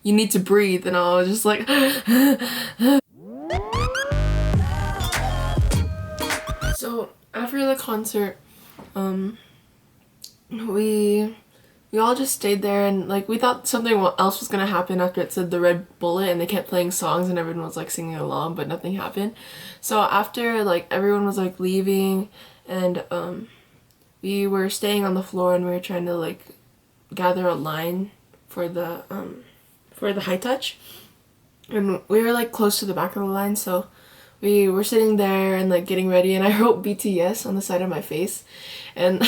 you need to breathe, and I was just like So after the concert, um we all just stayed there, and like we thought something else was gonna happen after it said the red bullet, and they kept playing songs and everyone was like singing along, but nothing happened. So after like everyone was like leaving, and we were staying on the floor, and we were trying to like gather a line for the high touch, and we were like close to the back of the line, so we were sitting there and like getting ready, and I wrote BTS on the side of my face, and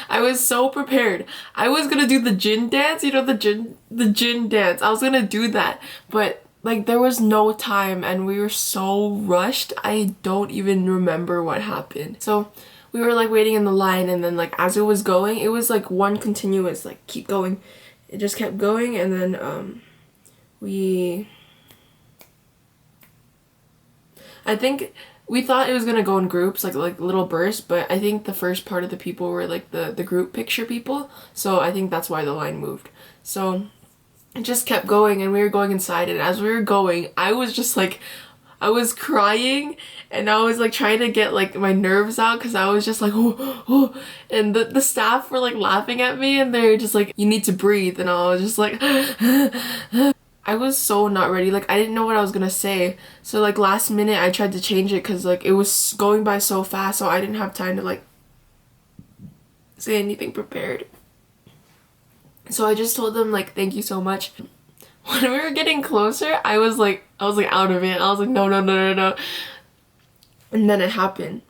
I was so prepared. I was gonna do the Jin dance, you know, the Jin dance. I was gonna do that, but like there was no time and we were so rushed. I don't even remember what happened. So we were like waiting in the line, and then like as it was going, it was like one continuous like keep going. It just kept going, and then we I think we thought it was gonna go in groups, like little bursts, but I think the first part of the people were like the group picture people, so I think that's why the line moved. So it just kept going, and we were going inside, and as we were going, I was just like, I was crying, and I was like trying to get like my nerves out because I was just like, oh, oh, and the staff were like laughing at me, and they're just like, you need to breathe, and I was just like I was so not ready. Like I didn't know what I was gonna say. So like last minute I tried to change it because like it was going by so fast, so I didn't have time to like say anything prepared. So I just told them like thank you so much. When we were getting closer, I was like out of it. I was like no no no no no. And then it happened.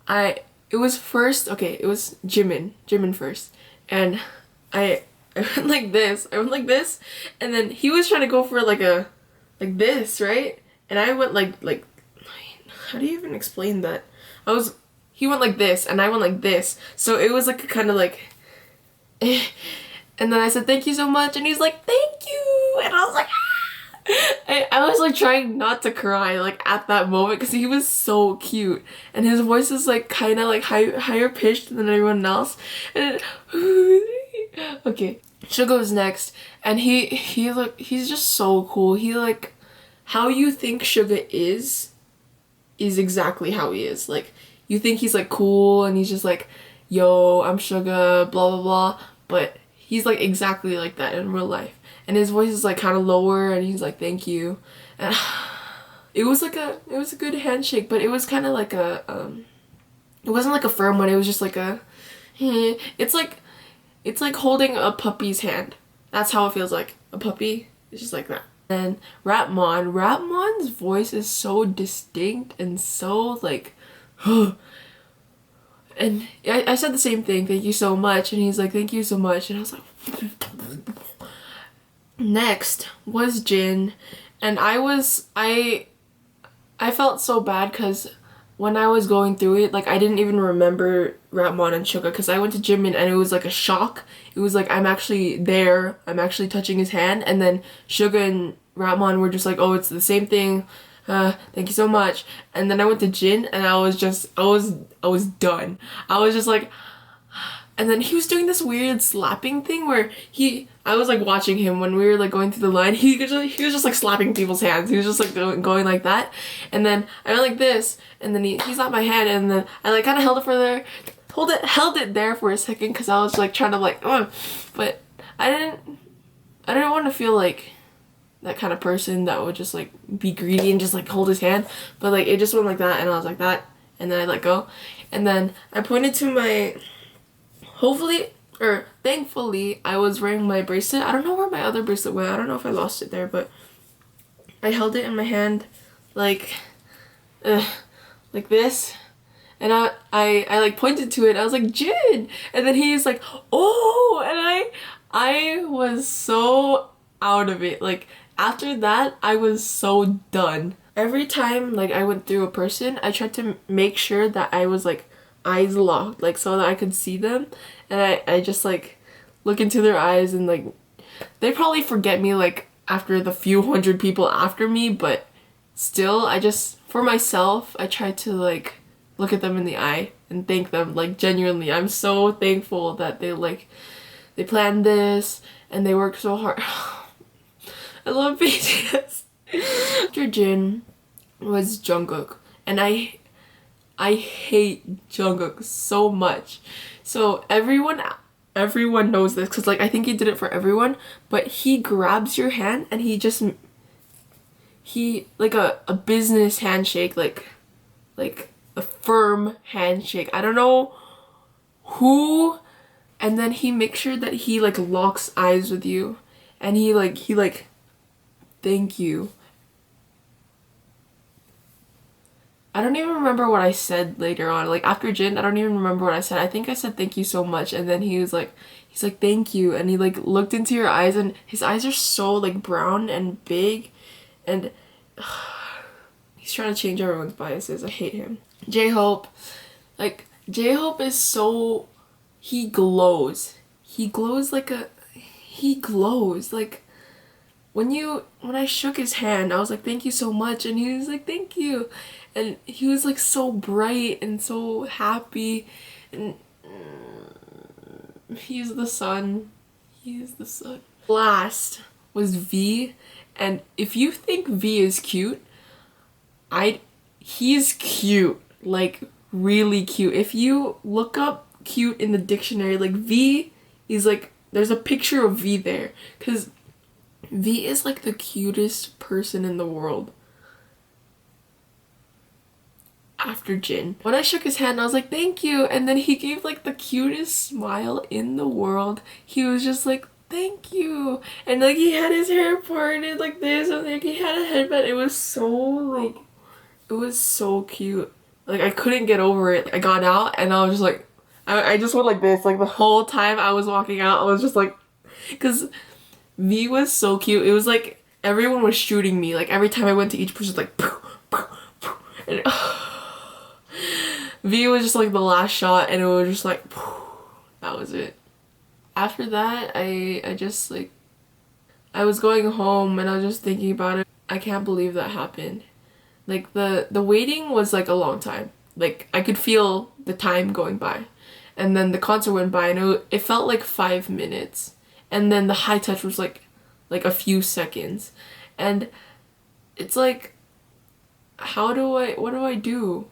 It was first, okay, it was Jimin first. And I I went like this. I went like this, and then he was trying to go for like this, right? And I went like how do you even explain that? He went like this, and I went like this. So it was like a kind of like and then I said thank you so much, and he's like thank you, and I was like I was like trying not to cry like at that moment because he was so cute, and his voice is like kind of like higher pitched than everyone else, and okay, Suga was next, and he's just so cool. He like how you think Suga is exactly how he is. Like you think he's like cool and he's just like, yo, I'm Suga, blah blah blah, but he's like exactly like that in real life. And his voice is like kind of lower, and he's like thank you. And it was a good handshake, but it was kind of like it wasn't like a firm one. It was just like a it's like holding a puppy's hand. That's how it feels like. A puppy is just like that. And Rapmon's voice is so distinct and so like and I said the same thing, thank you so much, and he's like thank you so much, and I was like next was Jin, and I felt so bad because when I was going through it, like I didn't even remember Rapmon and Suga because I went to Jimin and it was like a shock. It was like I'm actually there, I'm actually touching his hand, and then Suga and Rapmon were just like, oh, it's the same thing. Thank you so much. And then I went to Jin, and I was done. I was just like, and then he was doing this weird slapping thing where I was like watching him when we were like going through the line. He was just like slapping people's hands. He was just like going like that. And then I went like this, and then he slapped my hand, and then I like kind of held it there for a second because I was like trying to like, but I didn't want to feel like that kind of person that would just like be greedy and just like hold his hand. But like it just went like that, and I was like that, and then I let go, and then I pointed to my. Thankfully, I was wearing my bracelet. I don't know where my other bracelet went. I don't know if I lost it there, but I held it in my hand like this, and I like pointed to it. I was like, Jin, and then he's like, oh, and I was so out of it. Like after that, I was so done. Every time like I went through a person, I tried to make sure that I was like eyes locked, like so that I could see them, and I just like look into their eyes, and like they probably forget me like after the few hundred people after me, but still I just for myself I try to like look at them in the eye and thank them like genuinely. I'm so thankful that they planned this and they worked so hard. I love BTS. After Jin was Jungkook, and I hate Jungkook so much. So everyone knows this because like I think he did it for everyone, but he grabs your hand and he like a business handshake, like a firm handshake. I don't know who, and then he makes sure that he like locks eyes with you, and he thank you. I don't even remember what I said later on. Like after Jin, I don't even remember what I said. I think I said thank you so much, and then he's like thank you, and he like looked into your eyes, and his eyes are so like brown and big, and he's trying to change everyone's biases. I hate him. J-Hope, like J-Hope is so, he glows. He glows like a, he glows like when I shook his hand, I was like, thank you so much. And he was like, thank you. And he was like so bright and so happy. And he's the sun. He is the sun. Last was V. And if you think V is cute, he's cute. Like really cute. If you look up cute in the dictionary, like V is like, there's a picture of V there. Because V is like the cutest person in the world. After Jin. When I shook his hand, I was like, thank you. And then he gave like the cutest smile in the world. He was just like, thank you. And like he had his hair parted like this, and like he had a headband. It was so like, it was so cute. Like I couldn't get over it. I got out and I was just like, I just went like this. Like the whole time I was walking out, I was just like, because V was so cute. It was like everyone was shooting me. Like every time I went to each person, like, poof, poof, poof. And V was just like the last shot, and it was just like, poof, that was it. After that, I just like, I was going home and I was just thinking about it. I can't believe that happened. Like the waiting was like a long time. Like I could feel the time going by, and then the concert went by, and it felt like 5 minutes. And then the high touch was like a few seconds. And it's like, what do I do?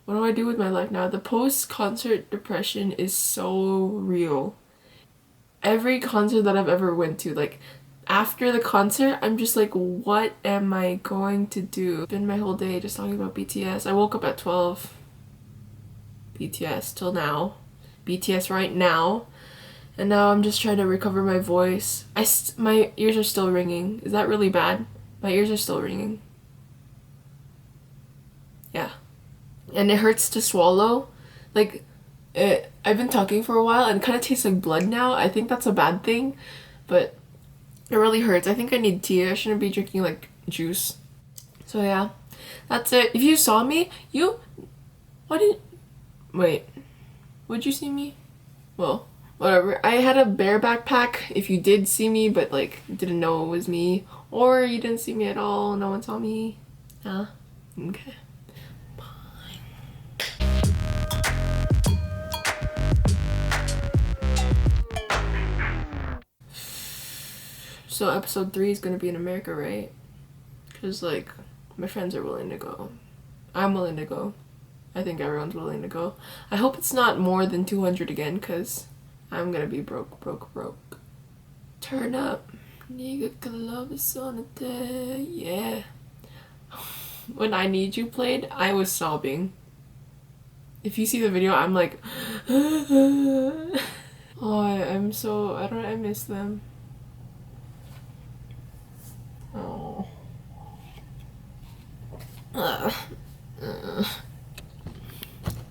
What do I do with my life now? The post-concert depression is so real. Every concert that I've ever went to, like after the concert, I'm just like, what am I going to do? Spend my whole day just talking about BTS. I woke up at 12. BTS till now. BTS right now. And now I'm just trying to recover my voice. My ears are still ringing. Is that really bad? My ears are still ringing. Yeah. And it hurts to swallow. Like, I've been talking for a while and it kind of tastes like blood now. I think that's a bad thing. But it really hurts. I think I need tea. I shouldn't be drinking, like, juice. So yeah. That's it. If you saw me, wait. Would you see me? Well, whatever. I had a bear backpack if you did see me, but like didn't know it was me. Or you didn't see me at all, no one saw me. Huh? Okay. Bye. So episode 3 is gonna be in America, right? Because like my friends are willing to go. I'm willing to go. I think everyone's willing to go. I hope it's not more than 200 again, because I'm gonna be broke. Turn up. Nigga can love is on a day. Yeah. When I Need You played, I was sobbing. If you see the video, I'm like, oh, I miss them. Oh.